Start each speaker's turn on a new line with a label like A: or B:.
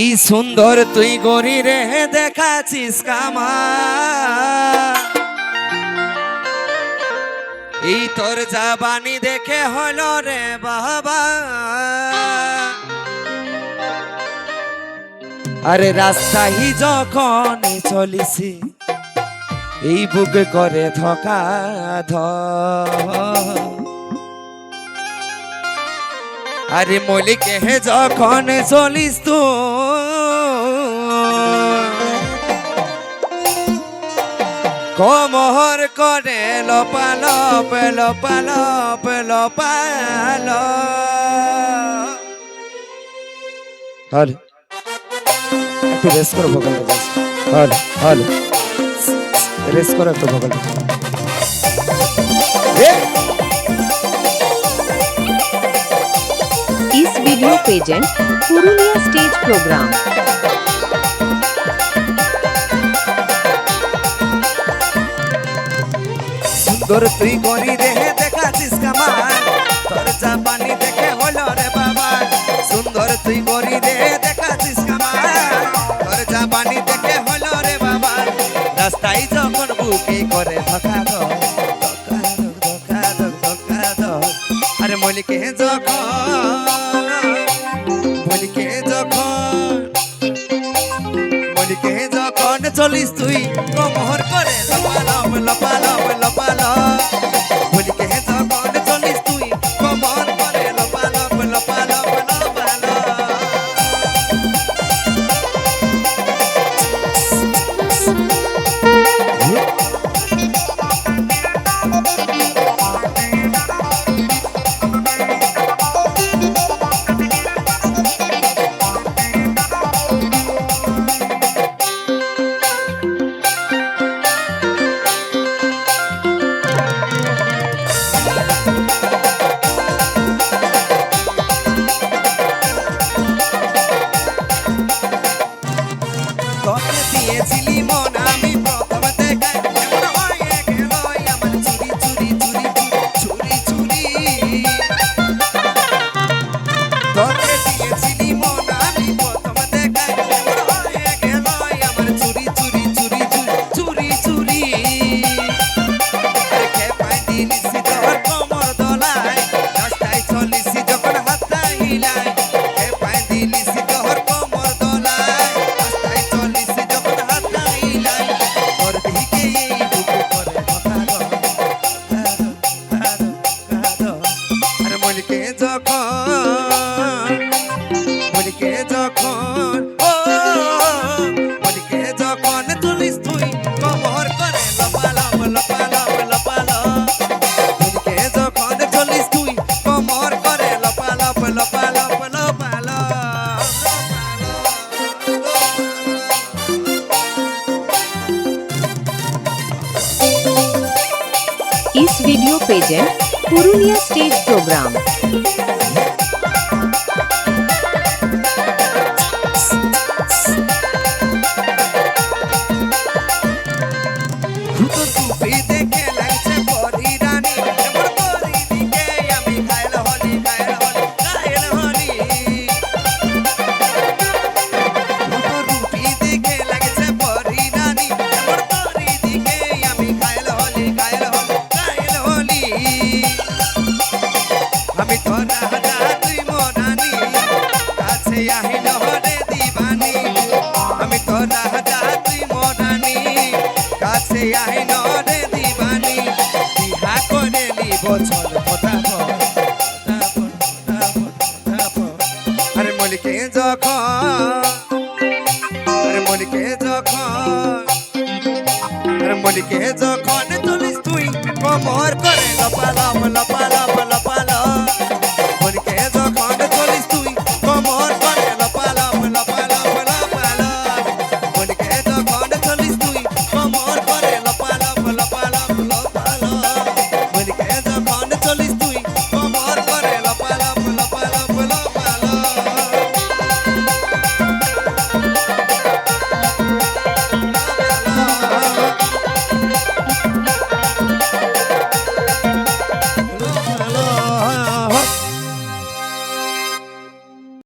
A: এই সুন্দর তুই গরি রে দেখাছিস কামা, এই তোর জাবানি দেখে হলো রে বাবা। আরে রাস্তায় যখন চলিছি এই বুক করে ধকা আরে মলিকে যখন চলিস তু কোমর করে লোপালপ লোপালপ লোপাল। হ্যালো একটু রেস করো ভোকালটা, হ্যালো হ্যালো রেস করো একটু ভোকালটা।
B: इस video pageant Purulia stage programme.
A: সুন্দর তুই গরি রে দেখাছিস কামান, তোর জাপানি দেখে হলো রে বাবা। সুন্দর তুই গরি রে দেখাছিস কামান, তোর জাপানি দেখে হলো রে বাবা। রাস্তায় যখন বুকে করে ধকা দো ধকা দো ধকা দো ধকা দো। আরে মলিকে যখন মলিকে যখন চলিস তুই কোমর করে লপালপ লপালপ লপালপ। মলিকে যখন চলিস তুই কোমর করে লপালপ লপালপ লপালপ। তোকে দিয়েছিলি মন আমি প্রথম দেখায়, এমন হয়ে গেল আমার চুরি চুরি চুরি চুরি চুরি। তোকে দিয়েছিলি মন আমি প্রথম দেখায়, এমন হয়ে গেল আমার চুরি চুরি চুরি চুরি চুরি। রেখে পাই দিলিসি তোর কোমর দোলায়, রাস্তায় চলিসি যখন হাতটা হিলায়। রেখে পাই দিলিসি তোর কোমর দোলায়, রাস্তায় চলিসি যখন হাতটা হিলায়। তোর দিকে এই বুকে করে ধকা দো ধকা দো ধকা দো। আর মলিকে যখন ও মলিকে যখন তুলিস তুই কোমর করে লপালপ লপালপ লপালপ। মলিকে যখন চলিস তুই কোমর করে লপালপ লপালপ লপালপ।
B: इस video pageant Purulia stage programme.
A: দুটো টুপি দেখে লাগছে পরি রানী, এমন পরি দিকে আমি ঘায়ল হলি ঘায়ল হলি ঘায়ল হলি। দুটো টুপি দেখে লাগছে পরি রানী, এমন পরি দিকে আমি ঘায়ল হলি ঘায়ল হলি ঘায়ল হলি। আমি তোর রাজা তুই মনানি, কাছে আহিল রে দিবানি। আমি তোর রাজা তুই মনানি, কাছে আহিল রে দিবানি। বিহা করে নিব চল ফটাফট ফটাফট ফটাফট। আরে মলিকে যখন আরে মলিকে যখন তুলিস তুই কোমর করে লপালপ লপালপ